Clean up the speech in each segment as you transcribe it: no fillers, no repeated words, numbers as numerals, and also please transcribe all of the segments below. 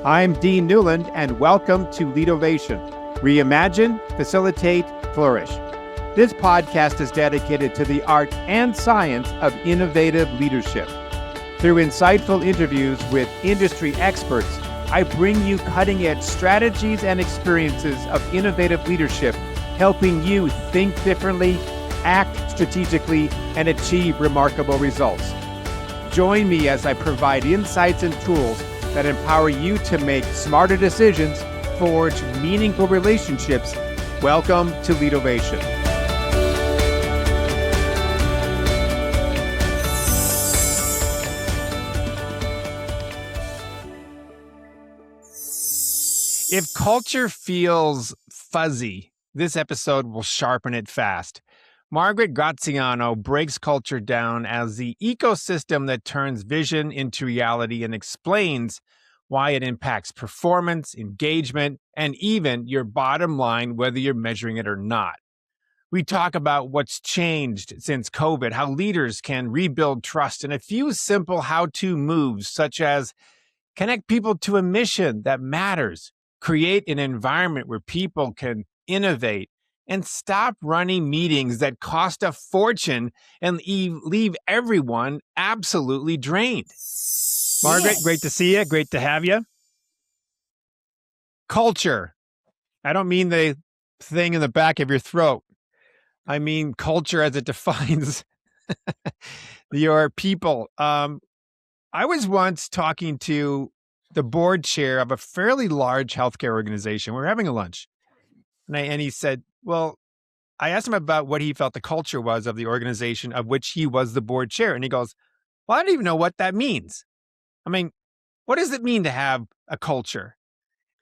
I'm Dean Newland, and welcome to Leadovation. Reimagine, facilitate, flourish. This podcast is dedicated to the art and science of innovative leadership. Through insightful interviews with industry experts, I bring you cutting-edge strategies and experiences of innovative leadership, helping you think differently, act strategically, and achieve remarkable results. Join me as I provide insights and tools that empower you to make smarter decisions, forge meaningful relationships. Welcome to Leadovation. If culture feels fuzzy, this episode will sharpen it fast. Margaret Graziano breaks culture down as the ecosystem that turns vision into reality and explains why it impacts performance, engagement, and even your bottom line, whether you're measuring it or not. We talk about what's changed since COVID, how leaders can rebuild trust, and a few simple how-to moves, such as connect people to a mission that matters, create an environment where people can innovate, and stop running meetings that cost a fortune and leave everyone absolutely drained. Margaret, great to see you. Great to have you. Culture. I don't mean the thing in the back of your throat. I mean culture as it defines your people. I was once talking to the board chair of a fairly large healthcare organization. We were having a lunch. And he said, well, I asked him about what he felt the culture was of the organization of which he was the board chair. And he goes, well, I don't even know what that means. I mean, what does it mean to have a culture?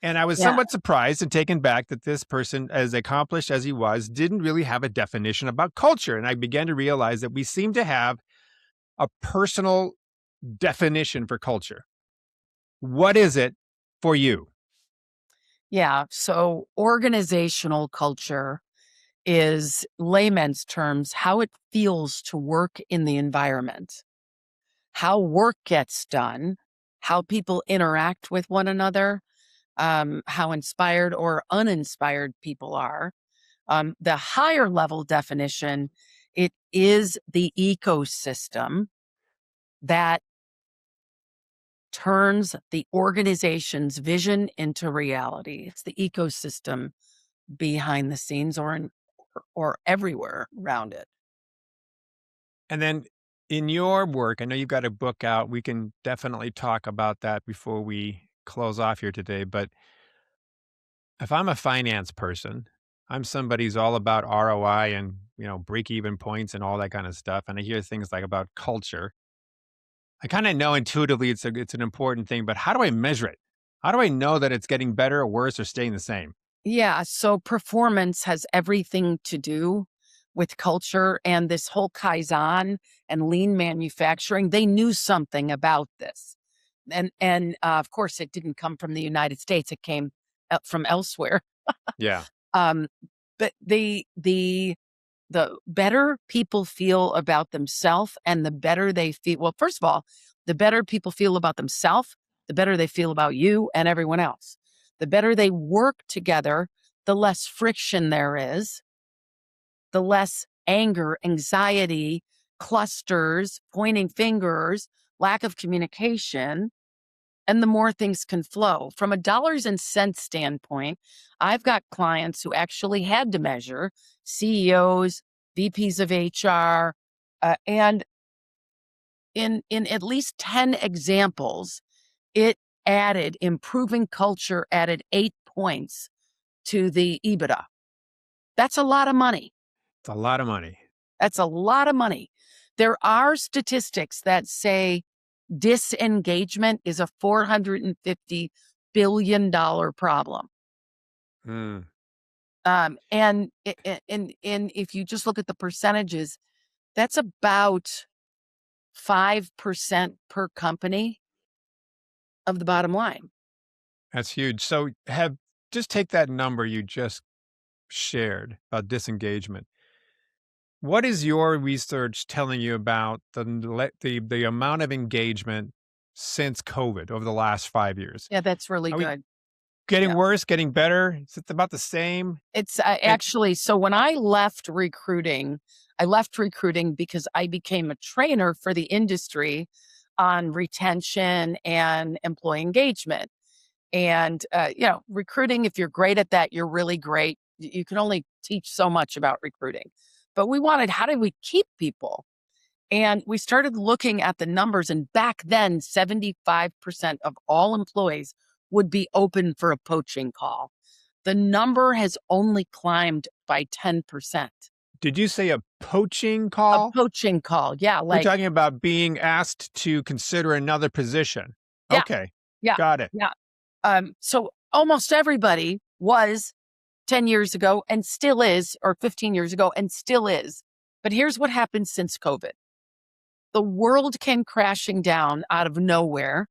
And I was somewhat surprised and taken back that this person, as accomplished as he was, didn't really have a definition about culture. And I began to realize that we seem to have a personal definition for culture. What is it for you? Yeah. So organizational culture is, layman's terms, how it feels to work in the environment, how work gets done, how people interact with one another, how inspired or uninspired people are. The higher level definition, it is the ecosystem that turns the organization's vision into reality. It's the ecosystem behind the scenes or everywhere around it. And then in your work, I know you've got a book out. We can definitely talk about that before we close off here today. But if I'm a finance person, I'm somebody who's all about ROI and, break-even points and all that kind of stuff. And I hear things like about culture. I kind of know intuitively it's an important thing, but how do I measure it? How do I know that it's getting better or worse or staying the same? Yeah. So performance has everything to do with culture, and this whole Kaizen and lean manufacturing, they knew something about this. And of course, it didn't come from the United States. It came from elsewhere. Yeah. But the better people feel about themselves and the better they feel. Well, first of all, the better people feel about themselves, the better they feel about you and everyone else. The better they work together, the less friction there is, the less anger, anxiety, clusters, pointing fingers, lack of communication, and the more things can flow. From a dollars and cents standpoint, I've got clients who actually had to measure CEOs, VPs of HR, and in at least 10 examples, improving culture added 8 points to the EBITDA. That's a lot of money. It's a lot of money. That's a lot of money. There are statistics that say disengagement is a $450 billion problem. Mm. And if you just look at the percentages, that's about 5% per company of the bottom line. That's huge. So just take that number you just shared about disengagement. What is your research telling you about the amount of engagement since COVID over the last 5 years? Yeah, that's really Are we good. getting Yeah. worse, getting better? Is it about the same? It's And actually, so when I left recruiting because I became a trainer for the industry on retention and employee engagement. And, recruiting, if you're great at that, you're really great. You can only teach so much about recruiting. But we wanted, how do we keep people? And we started looking at the numbers. And back then, 75% of all employees would be open for a poaching call. The number has only climbed by 10%. did you say a poaching A call? poaching call. Yeah. You're Like, talking about being asked to consider another position. yeah, Okay, yeah, got it. yeah. So almost everybody was 10 years ago and still is, or 15 years ago and still is. But here's what happened since COVID. The world came crashing down out of nowhere.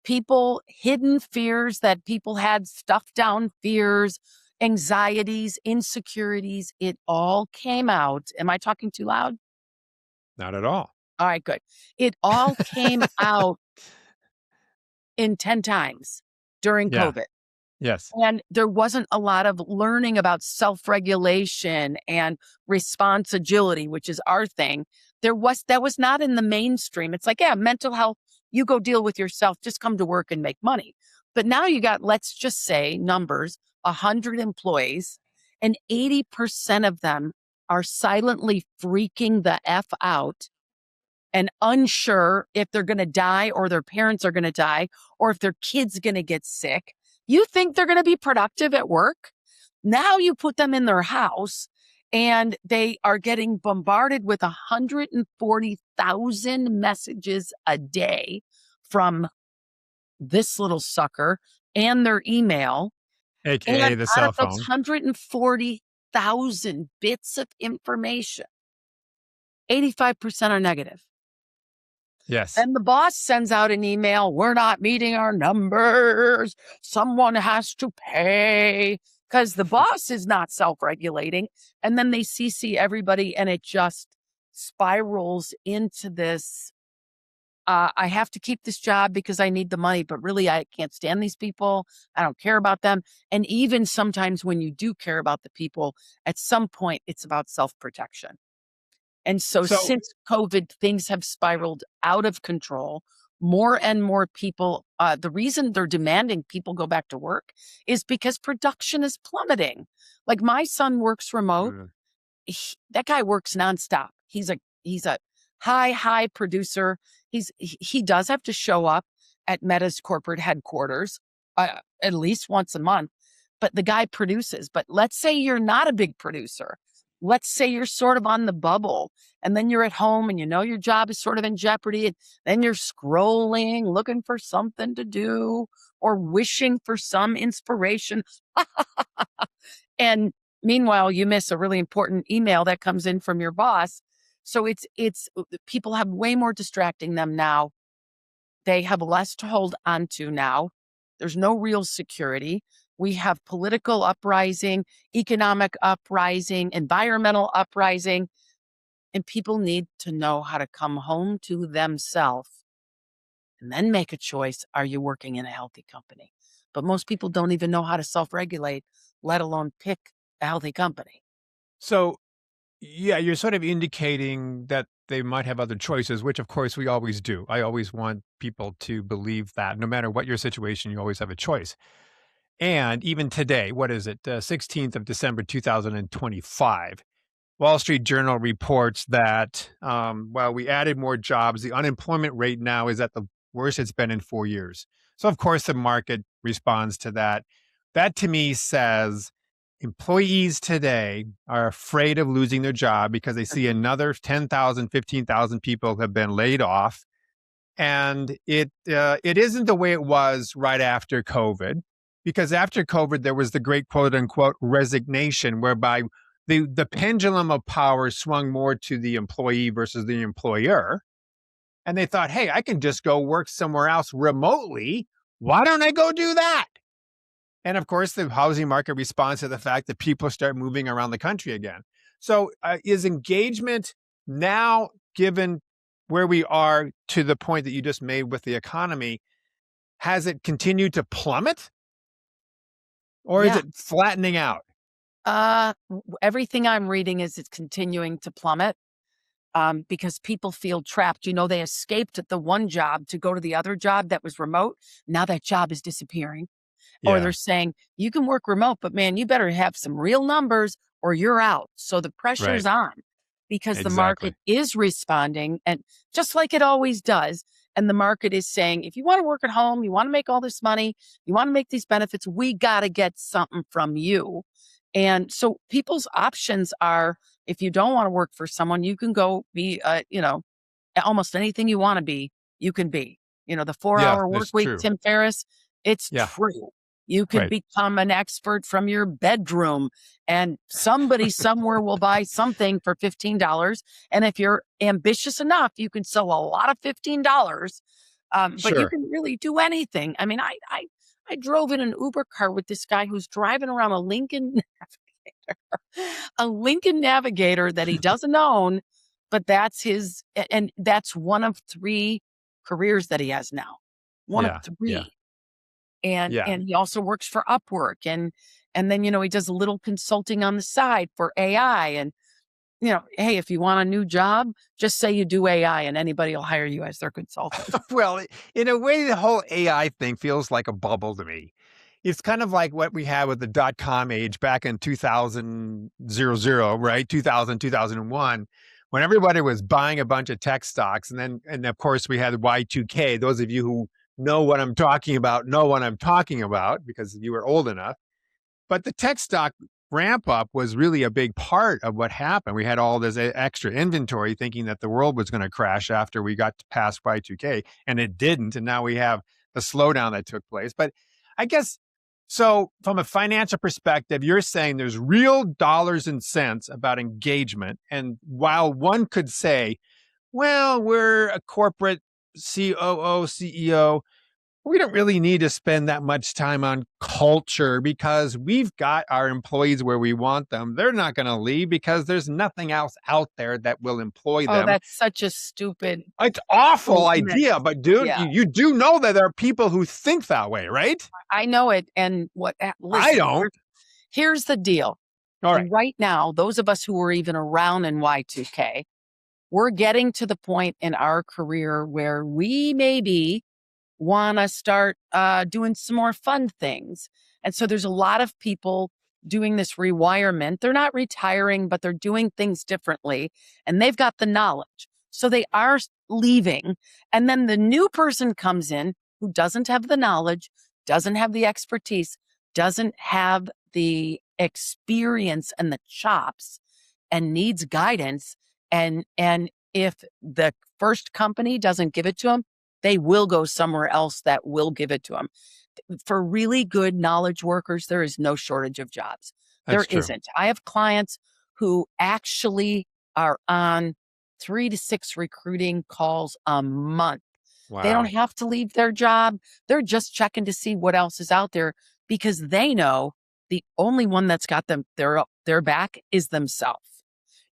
Hidden fears that people had, stuffed down fears, anxieties, insecurities, it all came out. Am I talking too loud? Not at all. All right, good. It all came out in 10 times during Yeah, COVID. yes. And there wasn't a lot of learning about self-regulation and response agility, which is our thing. That was not in the mainstream. It's like, yeah, mental health, you go deal with yourself, just come to work and make money. But now you got, let's just say numbers, 100 employees, and 80% of them are silently freaking the F out and unsure if they're going to die or their parents are going to die or if their kid's going to get sick. You think they're going to be productive at work? Now you put them in their house and they are getting bombarded with 140,000 messages a day from this little sucker and their email. AKA And the out cell of those phone. 140,000 bits of information, 85% are negative. Yes. And the boss sends out an email, we're not meeting our numbers. Someone has to pay, because the boss is not self-regulating. And then they CC everybody and it just spirals into this. I have to keep this job because I need the money, but really I can't stand these people. I don't care about them. And even sometimes when you do care about the people, at some point it's about self-protection. And so So since COVID, things have spiraled out of control. More and more people, the reason they're demanding people go back to work is because production is plummeting. Like my son works remote. mm, That guy works nonstop. He's a high producer. He does have to show up at Meta's corporate headquarters at least once a month, but the guy produces. But let's say you're not a big producer. Let's say you're sort of on the bubble and then you're at home and you know your job is sort of in jeopardy. And then you're scrolling, looking for something to do or wishing for some inspiration. And meanwhile, you miss a really important email that comes in from your boss. So people have way more distracting them now. They have less to hold on to now. There's no real security. We have political uprising, economic uprising, environmental uprising, and people need to know how to come home to themselves and then make a choice. Are you working in a healthy company? But most people don't even know how to self-regulate, let alone pick a healthy company. so yeah, you're sort of indicating that they might have other choices, which of course we always do. I always want people to believe that no matter what your situation, you always have a choice. And even today, what is it? 16th of December, 2025. Wall Street Journal reports that while we added more jobs, the unemployment rate now is at the worst it's been in 4 years. So, of course, the market responds to that. That to me says employees today are afraid of losing their job because they see another 10,000, 15,000 people have been laid off. And it isn't the way it was right after COVID, because after COVID, there was the great quote unquote resignation, whereby the pendulum of power swung more to the employee versus the employer. And they thought, hey, I can just go work somewhere else remotely. Why don't I go do that? And of course, the housing market responds to the fact that people start moving around the country again. So is engagement now, given where we are to the point that you just made with the economy, has it continued to plummet or is Yeah. it flattening out? Everything I'm reading is it's continuing to plummet, because people feel trapped. They escaped the one job to go to the other job that was remote. Now that job is disappearing. Or Yeah, they're saying, you can work remote, but man, you better have some real numbers or you're out. So the pressure's right. on because the Exactly. market is responding, and just like it always does. And the market is saying, if you want to work at home, you want to make all this money, you want to make these benefits, we got to get something from you. And so people's options are, if you don't want to work for someone, you can go be, almost anything you want to be, you can be. The Yeah, 4-hour work that's week, true. Tim Ferriss, it's Yeah, true. You could right. become an expert from your bedroom, and somebody somewhere will buy something for $15. And if you're ambitious enough, you can sell a lot of $15. But you Sure. can really do anything. I mean, I drove in an Uber car with this guy who's driving around a Lincoln a Lincoln Navigator that he doesn't own, but that's his, and that's one of three careers that he has now. One of Yeah, yeah, three. And yeah. he also works for Upwork, and then he does a little consulting on the side for AI. And hey, if you want a new job, just say you do AI and anybody will hire you as their consultant. Well, in a way, the whole AI thing feels like a bubble to me. It's kind of like what we had with the dot-com age back in 2000, right? 2000, 2001, when everybody was buying a bunch of tech stocks. And of course, we had Y2K. Those of you who know what I'm talking about know what I'm talking about because you were old enough. But the tech stock ramp up was really a big part of what happened. We had all this extra inventory thinking that the world was going to crash after we got past Y2K, and it didn't. And now we have the slowdown that took place. But I guess so, from a financial perspective, you're saying there's real dollars and cents about engagement. And while one could say, well, we're a corporate COO, CEO, we don't really need to spend that much time on culture because we've got our employees where we want them. They're not going to leave because there's nothing else out there that will employ Oh, them. that's such a stupid It's awful statement. idea, but dude, Yeah, you do know that there are people who think that way, right? I know it. And I listen, don't. here's the deal. All right. Right now, those of us who were even around in Y2K, we're getting to the point in our career where we maybe want to start doing some more fun things. And so there's a lot of people doing this rewirement. They're not retiring, but they're doing things differently, and they've got the knowledge. So they are leaving. And then the new person comes in who doesn't have the knowledge, doesn't have the expertise, doesn't have the experience and the chops, and needs guidance. And if the first company doesn't give it to them, they will go somewhere else that will give it to them. For really good knowledge workers, there is no shortage of jobs. There That's true. isn't. I have clients who actually are on 3 to 6 recruiting calls a month. They don't Wow. have to leave their job. They're just checking to see what else is out there because they know the only one that's got them their back is themselves.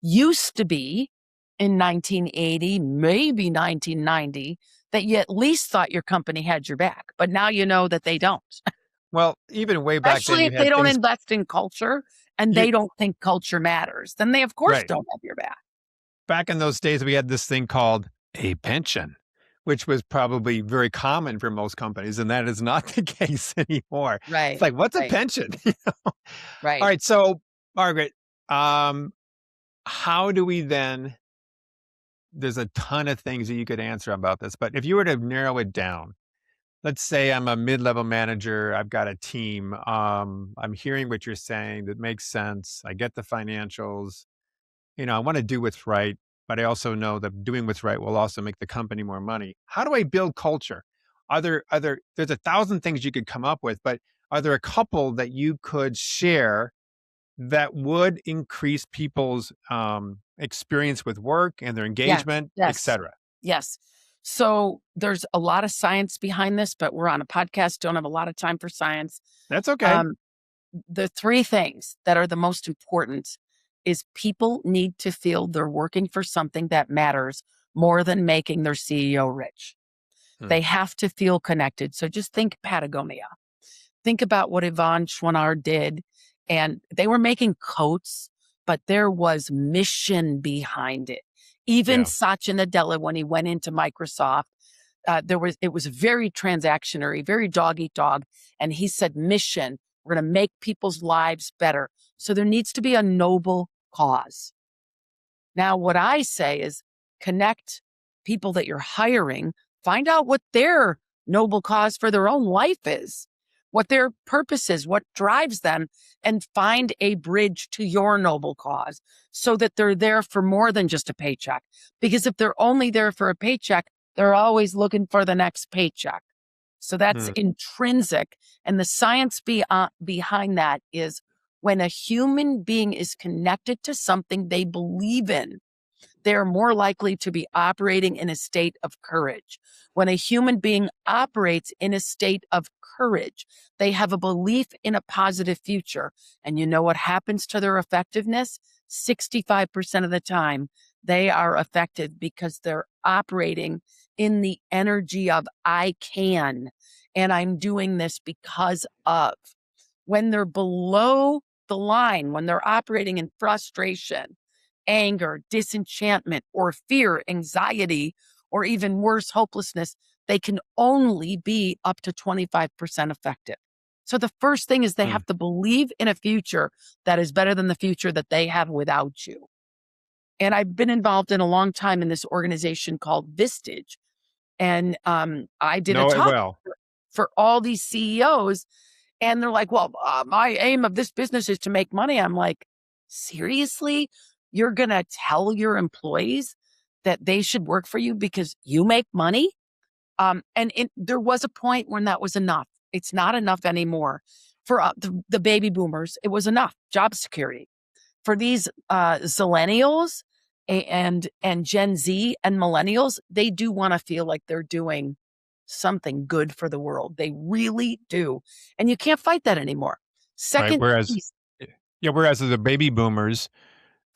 Used to be in 1980, maybe 1990, that you at least thought your company had your back, but now you know that they don't. Well, even way back then, Especially you if they had don't things, invest in culture and you, they don't think culture matters, then they of course right. don't have your back. Back in those days, we had this thing called a pension, which was probably very common for most companies, and that is not the case anymore. It's Right. like, what's a Right. pension? All Right. right, so Margaret, um, how do we then? There's a ton of things that you could answer about this, but if you were to narrow it down, let's say I'm a mid-level manager, I've got a team. I'm hearing what you're saying that makes sense. I get the financials. I want to do what's right, but I also know that doing what's right will also make the company more money. How do I build culture? There's a thousand things you could come up with, but are there a couple that you could share that would increase people's experience with work and their Yeah. engagement, et Yes. cetera? Yes. So there's a lot of science behind this, but we're on a podcast, don't have a lot of time for science. That's okay. Um, the three things that are the most important is people need to feel they're working for something that matters more than making their CEO rich. Hmm. They have to feel connected. So just think Patagonia. Think about what Yvon Chouinard did. And they were making coats, but there was mission behind it. Even Yeah. Satya Nadella, when he went into Microsoft, it was very transactionary, very dog eat dog. And he said, mission, we're going to make people's lives better. So there needs to be a noble cause. Now, what I say is connect people that you're hiring, find out what their noble cause for their own life is, what their purpose is, what drives them, and find a bridge to your noble cause so that they're there for more than just a paycheck. Because if they're only there for a paycheck, they're always looking for the next paycheck. So that's Hmm. intrinsic. And the science behind that is when a human being is connected to something they believe in, they're more likely to be operating in a state of courage. When a human being operates in a state of courage, they have a belief in a positive future. And you know what happens to their effectiveness? 65% of the time, they are effective because they're operating in the energy of I can, and I'm doing this because of. When they're below the line, when they're operating in frustration, anger, disenchantment, or fear, anxiety, or even worse, hopelessness, they can only be up to 25% effective. So the first thing is they Hmm. have to believe in a future that is better than the future that they have without you. And I've been involved in a long time in this organization called Vistage. And I did a Know it talk well. for all these CEOs. And they're like, well, my aim of this business is to make money. I'm like, seriously? You're going to tell your employees that they should work for you because you make money? There was a point when that was enough. It's not enough anymore. For the baby boomers, it was enough. Job security. For these zillennials and Gen Z and millennials, they do want to feel like they're doing something good for the world. They really do. And you can't fight that anymore. Right. Second Whereas, piece, yeah, whereas the baby boomers,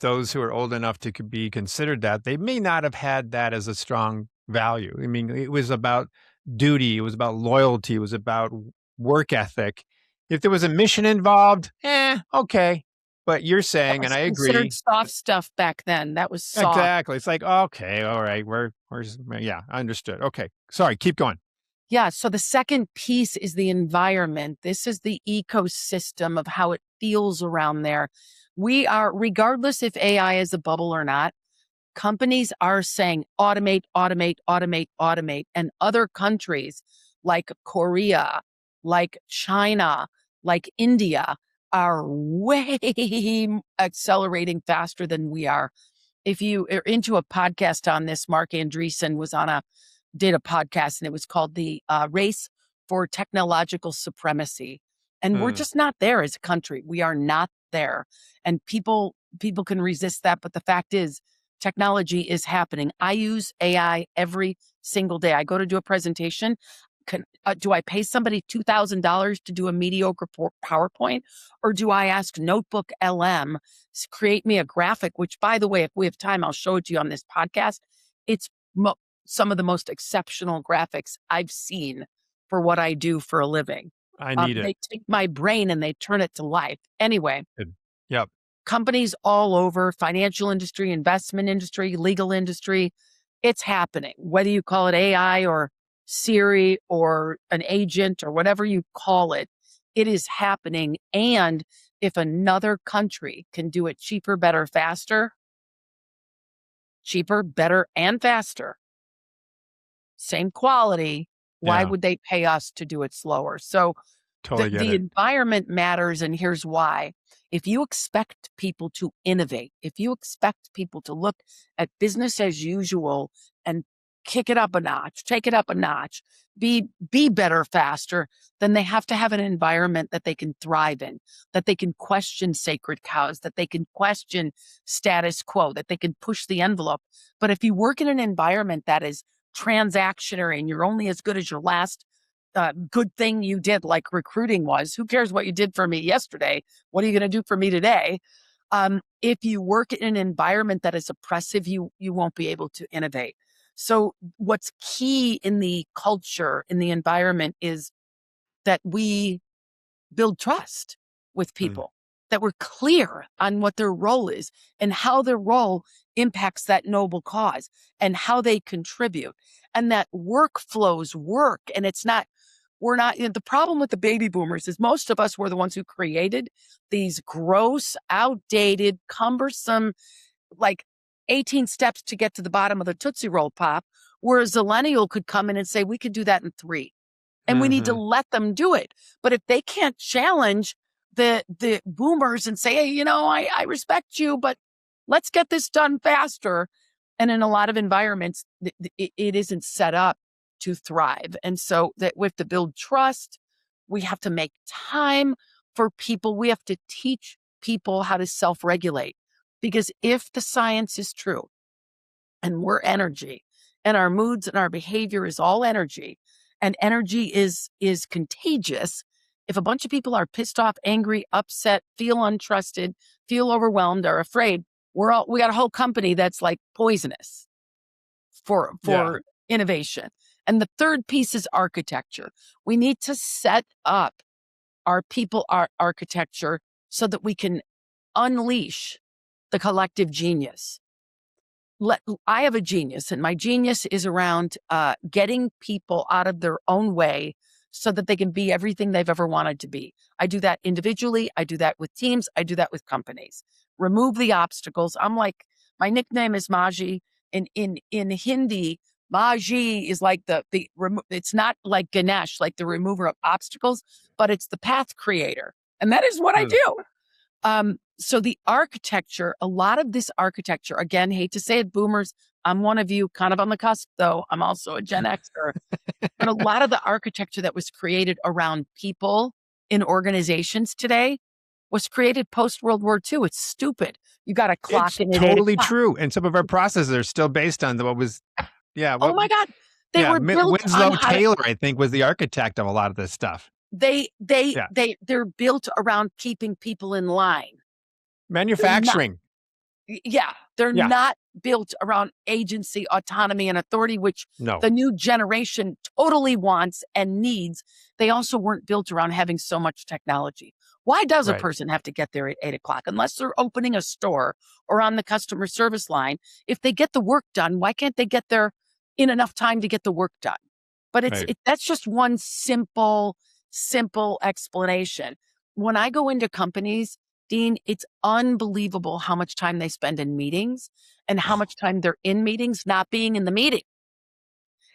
those who are old enough to be considered that, they may not have had that as a strong value. I mean, it was about duty, it was about loyalty, it was about work ethic. If there was a mission involved, okay. But you're that saying, and was I considered agree, soft stuff back then. That was soft. exactly. It's like, okay, all right, yeah, I understood. Okay, sorry, keep going. Yeah. So the second piece is the environment. This is the ecosystem of how it feels around there. We are, regardless if AI is a bubble or not, companies are saying automate, automate, automate, automate. And other countries like Korea, like China, like India are way accelerating faster than we are. If you are into a podcast on this, Mark Andreessen did a podcast, and it was called the Race for Technological Supremacy. And we're Hmm. just not there as a country. We are not there. And people can resist that. But the fact is, technology is happening. I use AI every single day. I go to do a presentation. Do I pay somebody $2,000 to do a mediocre PowerPoint? Or do I ask Notebook LM to create me a graphic, which, by the way, if we have time, I'll show it to you on this podcast. It's some of the most exceptional graphics I've seen for what I do for a living. I need it. They take my brain and they turn it to life. Anyway, Good. Yep. companies all over, financial industry, investment industry, legal industry, it's happening. Whether you call it AI or Siri or an agent or whatever you call it, it is happening. And if another country can do it cheaper, better, and faster, same quality, why Yeah. would they pay us to do it slower? So Totally get the it. environment matters, and here's why. If you expect people to innovate, if you expect people to look at business as usual and kick it up a notch, take it up a notch, be better faster, then they have to have an environment that they can thrive in, that they can question sacred cows, that they can question status quo, that they can push the envelope. But if you work in an environment that is transactionary and you're only as good as your last good thing you did, like recruiting was. Who cares what you did for me yesterday? What are you going to do for me today? If you work in an environment that is oppressive, you won't be able to innovate. So what's key in the culture, in the environment, is that we build trust with Mm. people, that we're clear on what their role is and how their role impacts that noble cause and how they contribute, and that workflows work. And it's not, we're not, the problem with the baby boomers is most of us were the ones who created these gross, outdated, cumbersome, like 18 steps to get to the bottom of the Tootsie Roll Pop, where a Zillennial could come in and say, we could do that in 3. And we need to Mm-hmm. let them do it. But if they can't challenge the boomers and say, hey, I respect you, but let's get this done faster. And in a lot of environments, it isn't set up to thrive. And so that we have to build trust. We have to make time for people. We have to teach people how to self-regulate. Because if the science is true and we're energy and our moods and our behavior is all energy, and energy is contagious. If a bunch of people are pissed off, angry, upset, feel untrusted, feel overwhelmed, or afraid, we got a whole company that's like poisonous for Yeah. innovation. And the third piece is architecture. We need to set up our people, our architecture, so that we can unleash the collective genius. I have a genius, and my genius is around getting people out of their own way so that they can be everything they've ever wanted to be. I do that individually. I do that with teams. I do that with companies. Remove the obstacles. I'm like, my nickname is Magi. In Hindi, Magi is like it's not like Ganesh, like the remover of obstacles, but it's the path creator. And that is what I Mm. do. So the architecture, a lot of this architecture, again, hate to say it, boomers, I'm one of you, kind of on the cusp, though. I'm also a Gen Xer. But a lot of the architecture that was created around people in organizations today was created post-World War II. It's stupid. You got a clock It's in at 8 totally o'clock. true. And some of our processes are still based on what was, Oh my God. They were built on Winslow how to, Taylor, I think, was the architect of a lot of this stuff. Yeah. they're built around keeping people in line. Manufacturing. They're Yeah. not built around agency, autonomy, and authority, which No. the new generation totally wants and needs. They also weren't built around having so much technology. Why does a Right. person have to get there at 8 o'clock? Unless they're opening a store or on the customer service line, if they get the work done, why can't they get there in enough time to get the work done? But Right. that's just one simple explanation. When I go into companies, Dean, it's unbelievable how much time they spend in meetings and how much time they're in meetings not being in the meeting.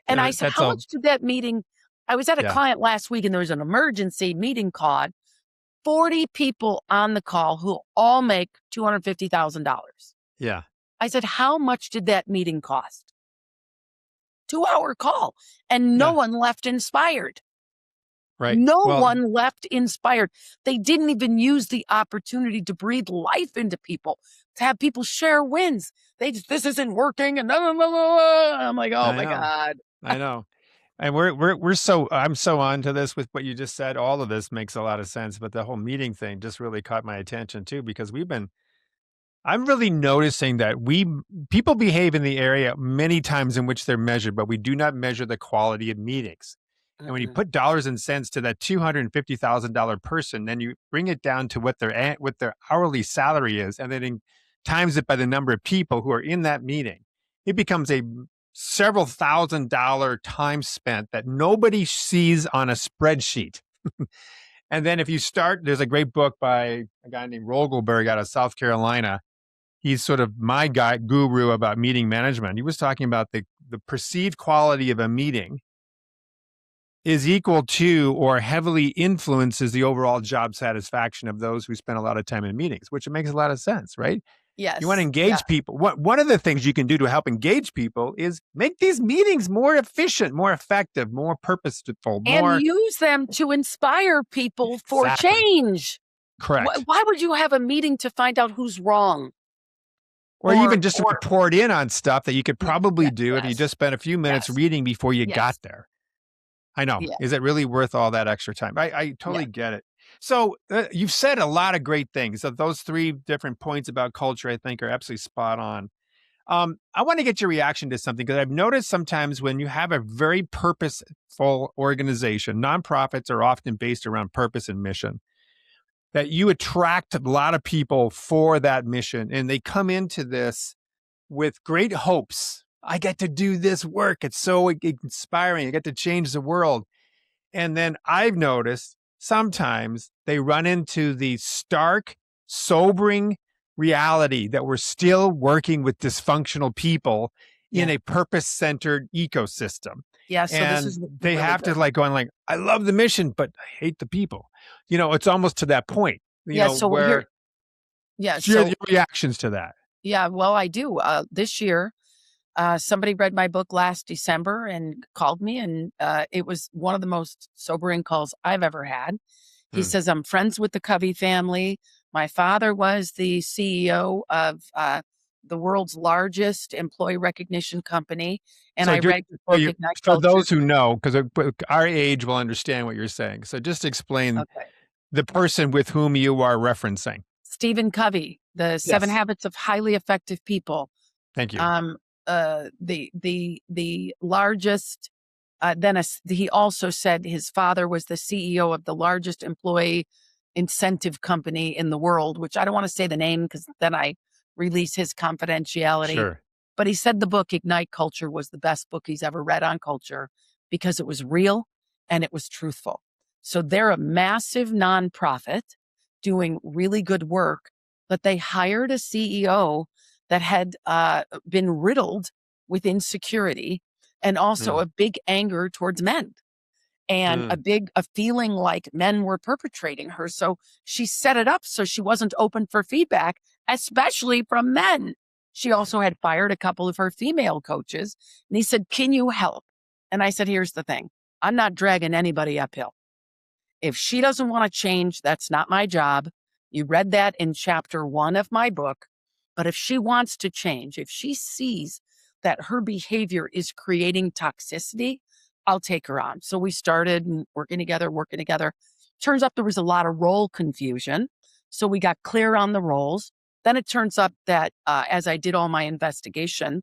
And I said, That's how all. much did that meeting? I was at a Yeah. client last week and there was an emergency meeting called, 40 people on the call who all make $250,000. Yeah. I said, how much did that meeting cost? 2-hour call. And no Yeah. one left inspired. Right. No Well, one left inspired. They didn't even use the opportunity to breathe life into people, to have people share wins. They just, this isn't working. And I'm like, oh I my know. God. I know. And I'm so on to this with what you just said. All of this makes a lot of sense, but the whole meeting thing just really caught my attention too, because I'm really noticing that people behave in the area many times in which they're measured, but we do not measure the quality of meetings. And when you put dollars and cents to that $250,000 person, then you bring it down to what their hourly salary is, and then times it by the number of people who are in that meeting. It becomes a several $1,000 time spent that nobody sees on a spreadsheet. And then if you start, there's a great book by a guy named Rogelberg out of South Carolina. He's sort of my guru about meeting management. He was talking about the perceived quality of a meeting is equal to or heavily influences the overall job satisfaction of those who spend a lot of time in meetings, which makes a lot of sense, right? You want to Yes. Yeah. engage people. One of the things you can do to help engage people is make these meetings more efficient, more effective, more purposeful, And more use them to inspire people for exactly change. correct. Why would you have a meeting to find out who's wrong? Or even just to report in on stuff that you could probably do if you yes. just spent a few minutes Yes. reading before you Yes. got there. I know. Yeah. Is it really worth all that extra time? I totally get it. So you've said a lot of great things. So those 3 different points about culture, I think, are absolutely spot on. I want to get your reaction to something because I've noticed sometimes when you have a very purposeful organization, nonprofits are often based around purpose and mission, that you attract a lot of people for that mission and they come into this with great hopes. I get to do this work. It's so inspiring. I get to change the world. And then I've noticed sometimes they run into the stark, sobering reality that we're still working with dysfunctional people in Yeah. a purpose-centered ecosystem. Yeah. So this And is they really have to good. like going like, I love the mission, but I hate the people. It's almost to that point, Yeah. So here, where yeah. your So, reactions to that. yeah. Well, I do. This year, somebody read my book last December and called me, and it was one of the most sobering calls I've ever had. He Hmm. says, I'm friends with the Covey family. My father was the CEO of the world's largest employee recognition company. And So I just read your book, Ignite for Culture. those who know, because our age will understand what you're saying. So just explain Okay. the person with whom you are referencing. Stephen Covey, the Seven Yes. Habits of Highly Effective People. Thank you. Um, the largest. Then he also said his father was the CEO of the largest employee incentive company in the world, which I don't want to say the name because then I release his confidentiality. Sure. But he said the book Ignite Culture was the best book he's ever read on culture because it was real and it was truthful. So they're a massive nonprofit doing really good work, but they hired a CEO that had been riddled with insecurity and also Mm, a big anger towards men and mm, a feeling like men were perpetrating her. So she set it up so she wasn't open for feedback, especially from men. She also had fired a couple of her female coaches. And he said, can you help? And I said, here's the thing. I'm not dragging anybody uphill. If she doesn't want to change, that's not my job. You read that in chapter 1 of my book. But if she wants to change, if she sees that her behavior is creating toxicity, I'll take her on. So we started working together, working together. Turns out there was a lot of role confusion. So we got clear on the roles. Then it turns up that as I did all my investigation,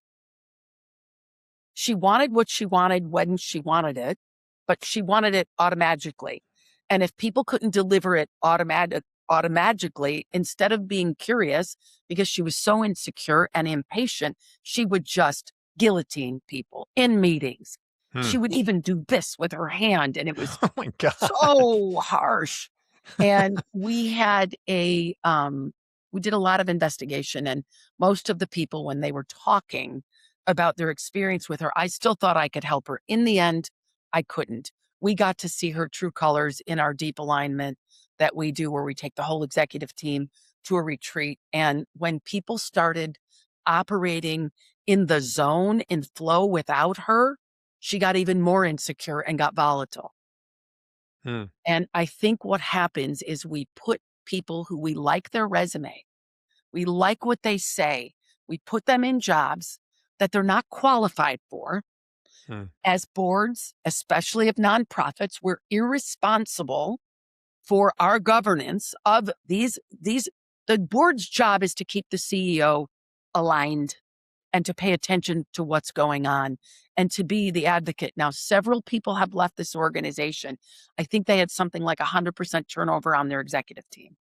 she wanted what she wanted when she wanted it, but she wanted it automatically. And if people couldn't deliver it automatically, instead of being curious, because she was so insecure and impatient, she would just guillotine people in meetings. hmm. She would even do this with her hand, and it was Oh my God. so harsh. And we did a lot of investigation, and most of the people, when they were talking about their experience with her, I still thought I could help her. In the end, I couldn't. We got to see her true colors in our deep alignment that we do, where we take the whole executive team to a retreat. And when people started operating in the zone, in flow without her, she got even more insecure and got volatile. Hmm, And I think what happens is we put people who we like their resume, we like what they say, we put them in jobs that they're not qualified for. hmm, As boards, especially of nonprofits, we're irresponsible for our governance of these. The board's job is to keep the CEO aligned and to pay attention to what's going on and to be the advocate. Now, several people have left this organization. I think they had something like 100% turnover on their executive team.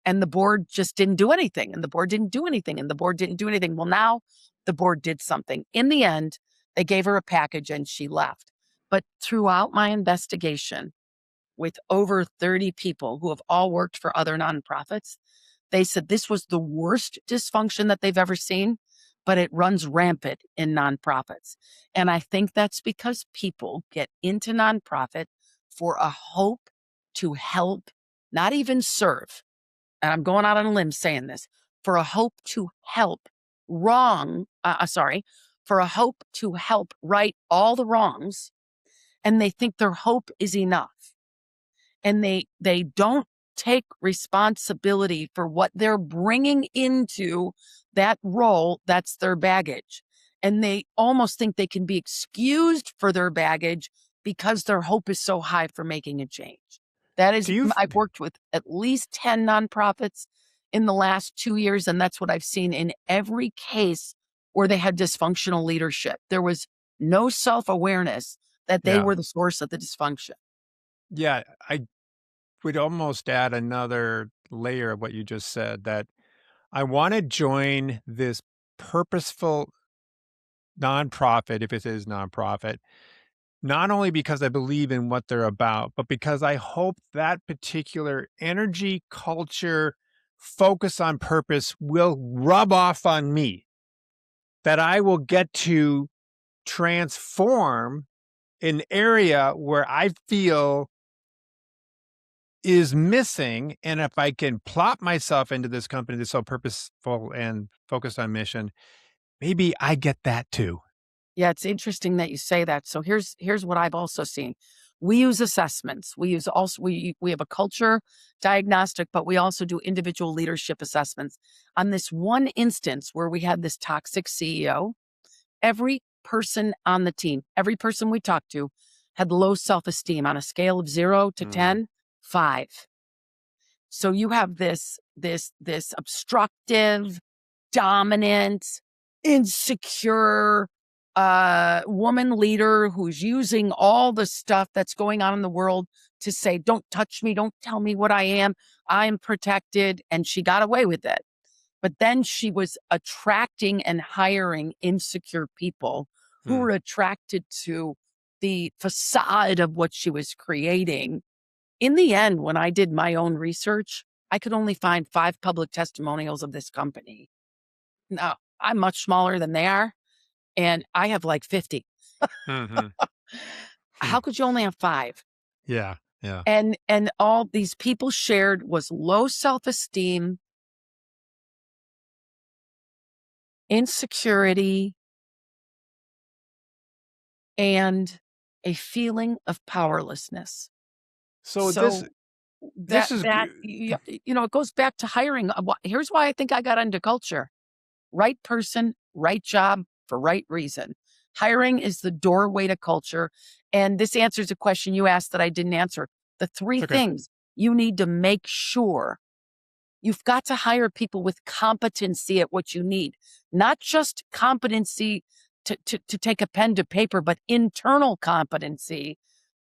And the board just didn't do anything. And the board didn't do anything. And the board didn't do anything. Well, now the board did something. In the end, they gave her a package and she left. But throughout my investigation, with over 30 people who have all worked for other nonprofits, they said this was the worst dysfunction that they've ever seen, but it runs rampant in nonprofits. And I think that's because people get into nonprofit for a hope to help, not even serve. And I'm going out on a limb saying this, for a hope to help for a hope to help right all the wrongs. And they think their hope is enough, and they don't take responsibility for what they're bringing into that role. That's their baggage, and they almost think they can be excused for their baggage because their hope is so high for making a change. That is, do you I've worked with at least 10 nonprofits in the last 2 years, and that's what I've seen in every case or they had dysfunctional leadership. There was no self-awareness that they Yeah. were the source of the dysfunction. Yeah. I would almost add another layer of what you just said, that I want to join this purposeful nonprofit, if it is nonprofit, not only because I believe in what they're about, but because I hope that particular energy, culture, focus on purpose will rub off on me, that I will get to transform an area where I feel is missing. And if I can plop myself into this company that's so purposeful and focused on mission, maybe I get that too. Yeah, it's interesting that you say that. So here's what I've also seen. We use assessments. We have a culture diagnostic, but we also do individual leadership assessments. On this one instance where we had this toxic CEO, every person on the team, every person we talked to had low self-esteem on a scale of 0 to Mm, 10, 5. So you have this obstructive, dominant, insecure woman leader who's using all the stuff that's going on in the world to say, don't touch me, don't tell me what I am, I'm protected. And she got away with it. But then she was attracting and hiring insecure people who mm, were attracted to the facade of what she was creating. In the end, when I did my own research, I could only find 5 public testimonials of this company. Now, I'm much smaller than they are, and I have like 50. mhm, hmm. How could you only have 5? Yeah, yeah. And all these people shared was low self-esteem, insecurity, and a feeling of powerlessness. So this So this is it goes back to hiring. Here's why I think I got into culture. Right person, right job for right reason. Hiring is the doorway to culture. And this answers a question you asked that I didn't answer. The 3 okay. things you need to make sure you've got to hire people with competency at what you need, not just competency to take a pen to paper, but internal competency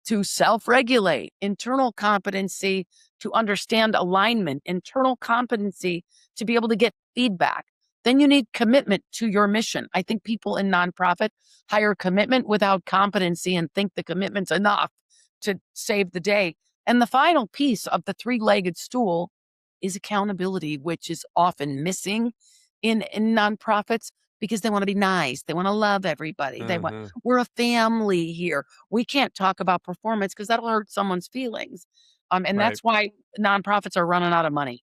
to self-regulate, internal competency to understand alignment, internal competency to be able to get feedback. Then you need commitment to your mission. I think people in nonprofit hire commitment without competency and think the commitment's enough to save the day. And the final piece of the 3-legged stool is accountability, which is often missing in nonprofits because they want to be nice. They want to love everybody. Mhm, We're a family here. We can't talk about performance because that'll hurt someone's feelings. And right. that's why nonprofits are running out of money.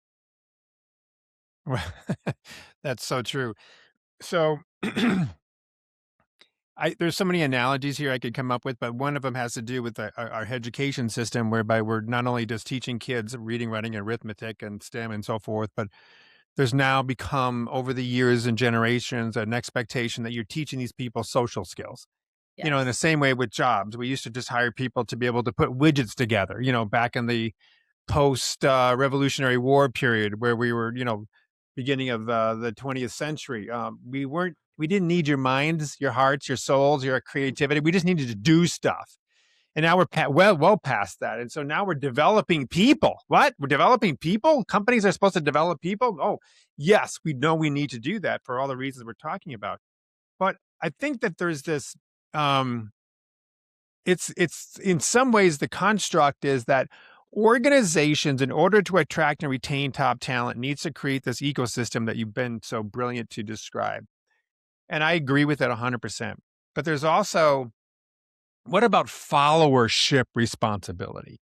That's so true. So, there's so many analogies here I could come up with, but one of them has to do with our education system, whereby we're not only just teaching kids reading, writing, and arithmetic and STEM and so forth, but there's now become, over the years and generations, an expectation that you're teaching these people social skills. In the Yes. same way with jobs, we used to just hire people to be able to put widgets together, back in the post Revolutionary War period, where we were, beginning of the 20th century. We didn't need your minds, your hearts, your souls, your creativity. We just needed to do stuff. And now we're well past that. And so now we're developing people. What? We're developing people? Companies are supposed to develop people? Oh, yes, we know we need to do that for all the reasons we're talking about. But I think that there's this um it's in some ways the construct is that organizations, in order to attract and retain top talent, needs to create this ecosystem that you've been so brilliant to describe. And I agree with that 100%. But there's also, what about followership responsibility?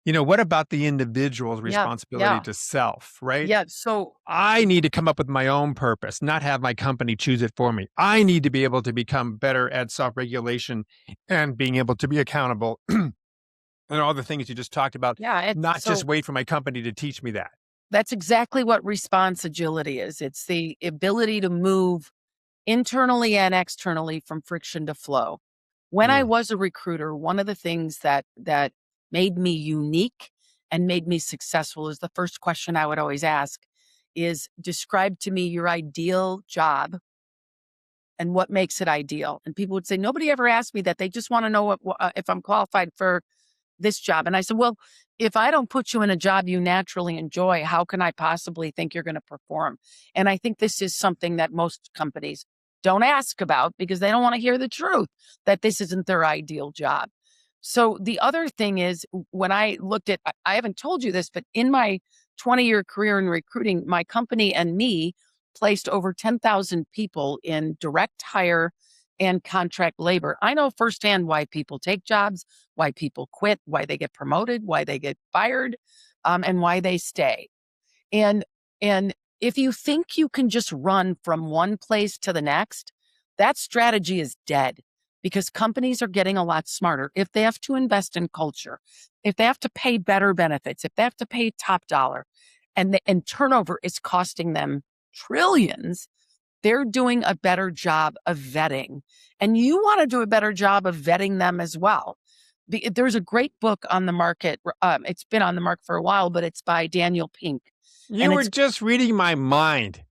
What about the individual's Yeah. responsibility Yeah. to self, right? Yeah. So I need to come up with my own purpose, not have my company choose it for me. I need to be able to become better at self-regulation and being able to be accountable and all the things you just talked about, yeah, not just wait for my company to teach me that. that's exactly what response agility is. It's the ability to move internally and externally from friction to flow. When I Mm, was a recruiter, one of the things that made me unique and made me successful is the first question I would always ask is, describe to me your ideal job and what makes it ideal. And people would say, nobody ever asked me that. They just want to know if I'm qualified for this job. And I said, well, if I don't put you in a job you naturally enjoy, how can I possibly think you're going to perform? And I think this is something that most companies don't ask about because they don't want to hear the truth that this isn't their ideal job. So the other thing is when I looked at, I haven't told you this, but in my 20-year career in recruiting, my company and me placed over 10,000 people in direct hire and contract labor. I know firsthand why people take jobs, why people quit, why they get promoted, why they get fired, and why they stay. And and if you think you can just run from one place to the next, that strategy is dead because companies are getting a lot smarter. If they have to invest in culture, if they have to pay better benefits, if they have to pay top dollar, and turnover is costing them trillions, they're doing a better job of vetting. And you want to do a better job of vetting them as well. There's a great book on the market. It's been on the market for a while, but it's by Daniel Pink. You And were it's just reading my mind.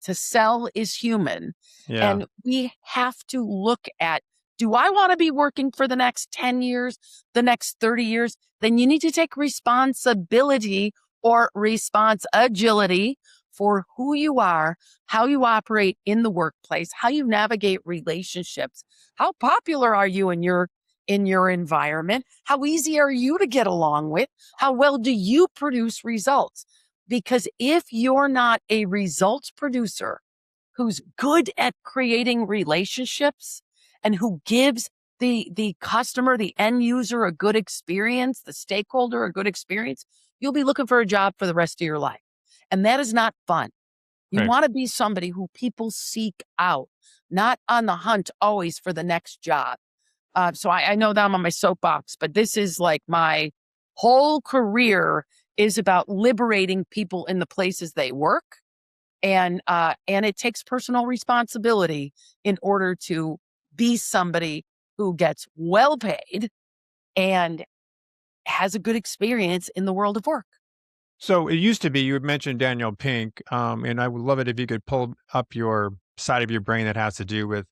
To Sell is Human. Yeah. And we have to look at, do I want to be working for the next 10 years, the next 30 years? Then you need to take responsibility or response agility for who you are, how you operate in the workplace, how you navigate relationships. How popular are you in your environment? How easy are you to get along with? How well do you produce results? Because if you're not a results producer who's good at creating relationships and who gives the customer, the end user, a good experience, the stakeholder a good experience, you'll be looking for a job for the rest of your life. And that is not fun. You Right. want to be somebody who people seek out, not on the hunt always for the next job. So I know that I'm on my soapbox, but this is like my whole career is about liberating people in the places they work. And it takes personal responsibility in order to be somebody who gets well paid and has a good experience in the world of work. So it used to be, you had mentioned Daniel Pink, and I would love it if you could pull up your side of your brain that has to do with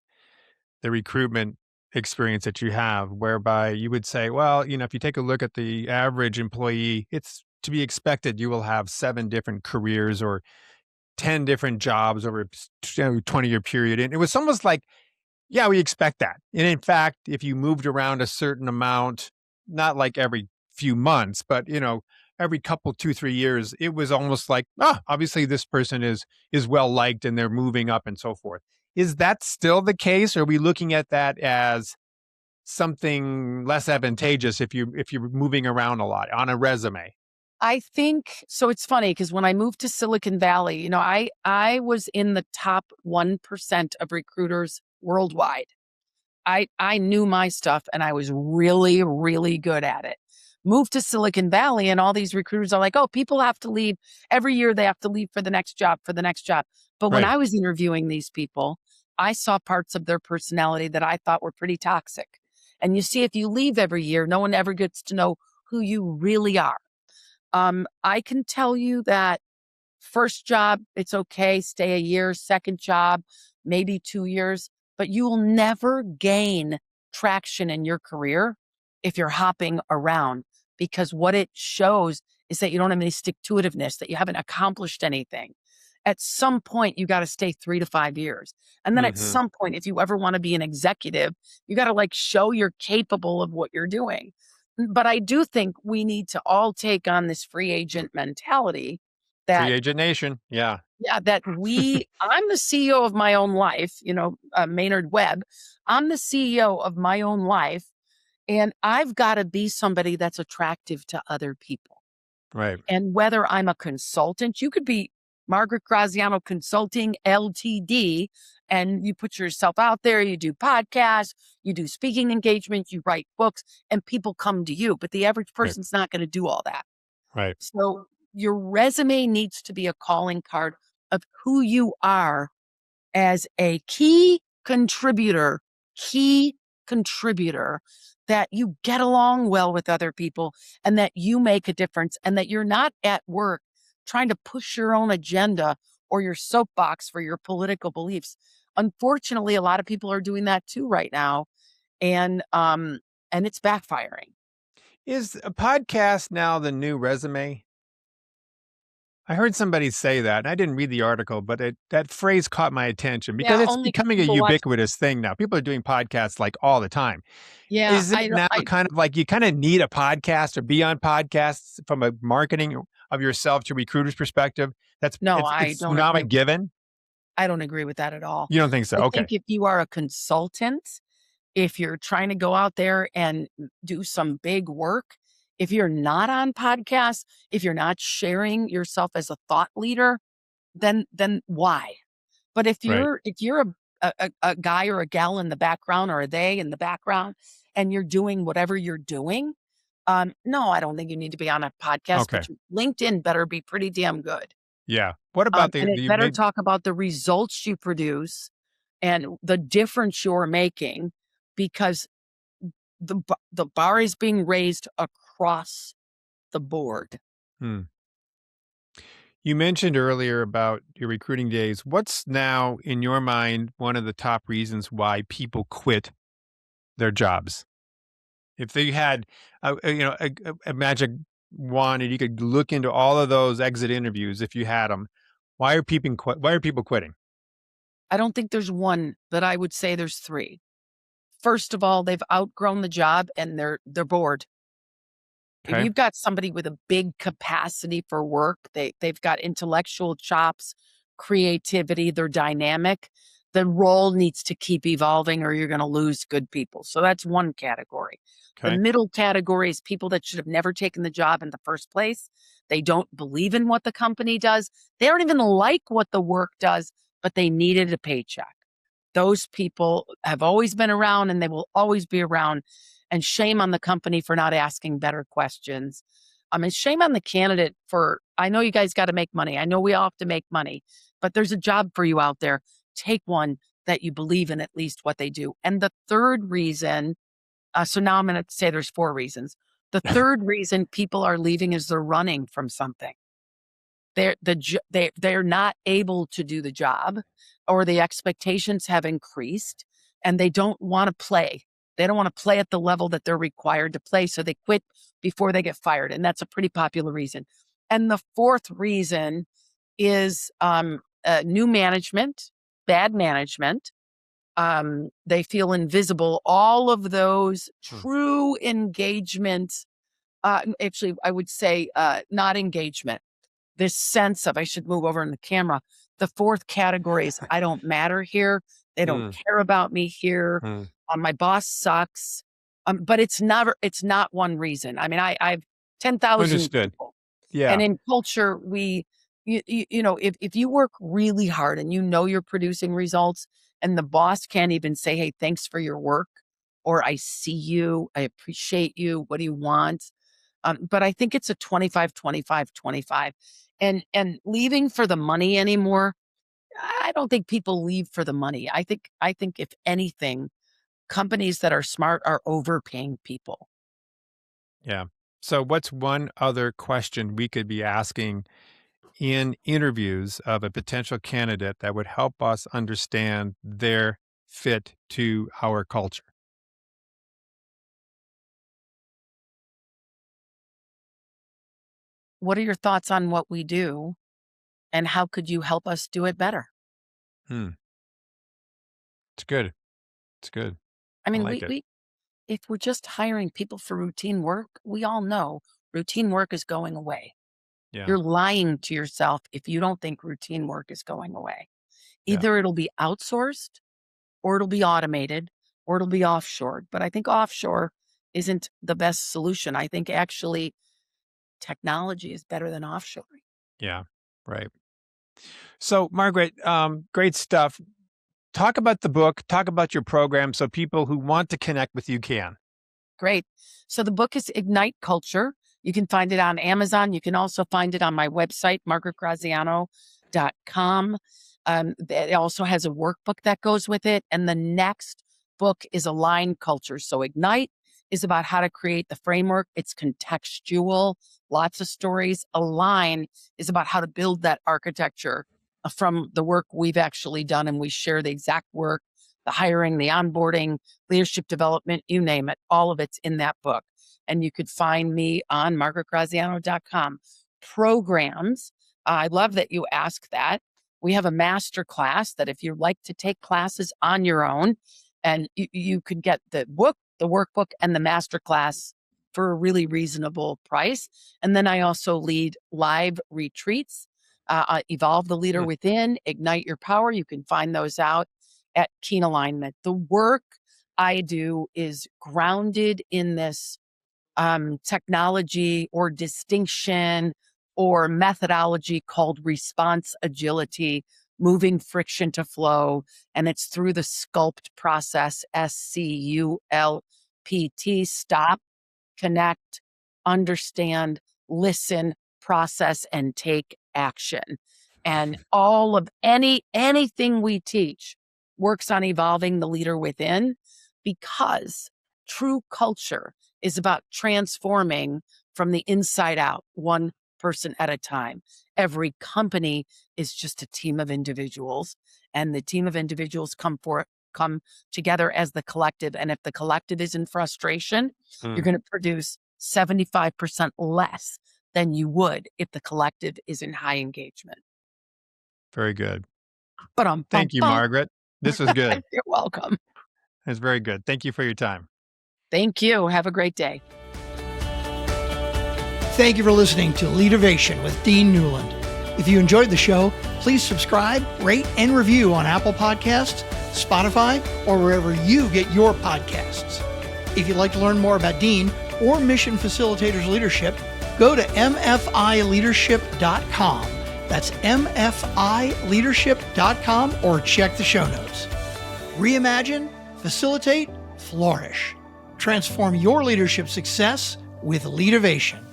the recruitment experience that you have, whereby you would say, well, if you take a look at the average employee, it's to be expected you will have 7 different careers or 10 different jobs over a 20-year period. And it was almost like, yeah, we expect that. And in fact, if you moved around a certain amount, not like every few months, but every couple, 2, 3 years, it was almost like, obviously this person is well liked and they're moving up and so forth. Is that still the case? Or are we looking at that as something less advantageous if you're moving around a lot on a resume? I think so. It's funny because when I moved to Silicon Valley, I was in the top 1% of recruiters worldwide. I knew my stuff and I was really, really good at it. Moved to Silicon Valley and all these recruiters are like, oh, people have to leave every year. They have to leave for the next job, for the next job. But when Right. I was interviewing these people, I saw parts of their personality that I thought were pretty toxic. And you see, if you leave every year, no one ever gets to know who you really are. I can tell you that first job, it's okay, stay a year, second job, maybe 2 years, but you will never gain traction in your career if you're hopping around because what it shows is that you don't have any stick to itiveness, that you haven't accomplished anything. At some point, you got to stay 3 to 5 years. And then at Hmm. some point, if you ever want to be an executive, you got to like show you're capable of what you're doing. But I do think we need to all take on this free agent mentality Free that agent nation. Yeah. yeah, I'm the CEO of my own life, Maynard Webb. I'm the CEO of my own life, and I've got to be somebody that's attractive to other people. Right. And whether I'm a consultant, you could be Margaret Graziano Consulting LTD, and you put yourself out there, you do podcasts, you do speaking engagements, you write books, and people come to you. But the average Right. person's not going to do all that. Right. So your resume needs to be a calling card of who you are as a key contributor, that you get along well with other people and that you make a difference and that you're not at work trying to push your own agenda or your soapbox for your political beliefs. Unfortunately, a lot of people are doing that too right now, and it's backfiring. Is a podcast now the new resume? I heard somebody say that, and I didn't read the article, but that phrase caught my attention because Yeah, it's only because becoming a people watch. ubiquitous thing now. People are doing podcasts like all the time. Yeah, Is it now kind of like you kind of need a podcast or be on podcasts from a marketing of yourself to recruiters' perspective? no, It's not a given. I don't agree with that at all. You don't think so? I Okay. think if you are a consultant, if you're trying to go out there and do some big work, if you're not on podcasts, if you're not sharing yourself as a thought leader, then why? But Right. if you're a guy or a gal in the background or a they in the background and you're doing whatever you're doing, no, I don't think you need to be on a podcast, Okay. but your LinkedIn better be pretty damn good. Yeah. What about And it the better maybe talk about the results you produce and the difference you're making, because the bar is being raised across the board. hmm. You mentioned earlier about your recruiting days. What's now, in your mind, one of the top reasons why people quit their jobs? If they had, a magic wand and you could look into all of those exit interviews, if you had them, why are people quitting? I don't think there's one, but I would say there's three. First of all, they've outgrown the job and they're bored. If Okay. you've got somebody with a big capacity for work, they've got intellectual chops, creativity, they're dynamic, the role needs to keep evolving or you're going to lose good people. So that's one category. The Okay. middle category is people that should have never taken the job in the first place. They don't believe in what the company does. They don't even like what the work does, but they needed a paycheck. Those people have always been around and they will always be around. And shame on the company for not asking better questions. And shame on the candidate I know you guys got to make money. I know we all have to make money, but there's a job for you out there. Take one that you believe in at least what they do. And the third reason, so now I'm going to say there's four reasons. The third reason people are leaving is they're running from something. They're not able to do the job, or the expectations have increased and they don't want to play. They don't want to play at the level that they're required to play. So they quit before they get fired. And that's a pretty popular reason. And the fourth reason is new management, bad management. They feel invisible. All of those Hmm. true engagement, actually, I would say not engagement, this sense of I should move over in the camera. The fourth category is I don't matter here. They don't Hmm. care about me here. Hmm. My boss sucks. But it's not one reason. I mean, I've 10,000 Understood. people. And Yeah. in culture, if you work really hard and you know you're producing results and the boss can't even say, hey, thanks for your work, or I see you, I appreciate you, what do you want? But I think it's a 25, 25, 25. And leaving for the money anymore, I don't think people leave for the money. I think if anything, companies that are smart are overpaying people. Yeah. So, what's one other question we could be asking in interviews of a potential candidate that would help us understand their fit to our culture? What are your thoughts on what we do and how could you help us do it better? Hmm. It's good. It's good. I I mean, like it. we if we're just hiring people for routine work, we all know routine work is going away. Yeah. You're lying to yourself if you don't think routine work is going away. Yeah. Either it'll be outsourced or it'll be automated or it'll be offshored. But I think offshore isn't the best solution. I think actually technology is better than offshoring. Yeah. Right. So, Margaret, great stuff. Talk about the book, talk about your program so people who want to connect with you can. Great. So the book is Ignite Culture. You can find it on Amazon. You can also find it on my website, margaretgraziano.com. It also has a workbook that goes with it. And the next book is Align Culture. So Ignite is about how to create the framework. It's contextual, lots of stories. Align is about how to build that architecture from the work we've actually done, and we share the exact work, the hiring, the onboarding, leadership development, you name it. All of it's in that book. And you could find me on margaretgraziano.com. Programs. I love that you ask that. We have a master class that if you like to take classes on your own, and you could get the book, the workbook, and the master class for a really reasonable price. And then I also lead live retreats, Evolve the Leader Mm. Within, Ignite Your Power. You can find those out at Keen Alignment. The work I do is grounded in this technology or distinction or methodology called response agility, moving friction to flow. And it's through the SCULPT process, SCULPT, stop, connect, understand, listen, process, and take action. And all of anything we teach works on evolving the leader within, because true culture is about transforming from the inside out, one person at a time. Every company is just a team of individuals, and the team of individuals come together as the collective. And if the collective is in frustration, you're going to produce 75% less than you would if the collective is in high engagement. Very good. But Thank you, Margaret. This was good. You're welcome. It's very good. Thank you for your time. Thank you. Have a great day. Thank you for listening to Leadervation with Dean Newlund. If you enjoyed the show, please subscribe, rate, and review on Apple Podcasts, Spotify, or wherever you get your podcasts. If you'd like to learn more about Dean or Mission Facilitators Leadership, go to mfileadership.com. That's mfileadership.com, or check the show notes. Reimagine, facilitate, flourish. Transform your leadership success with Leadervation.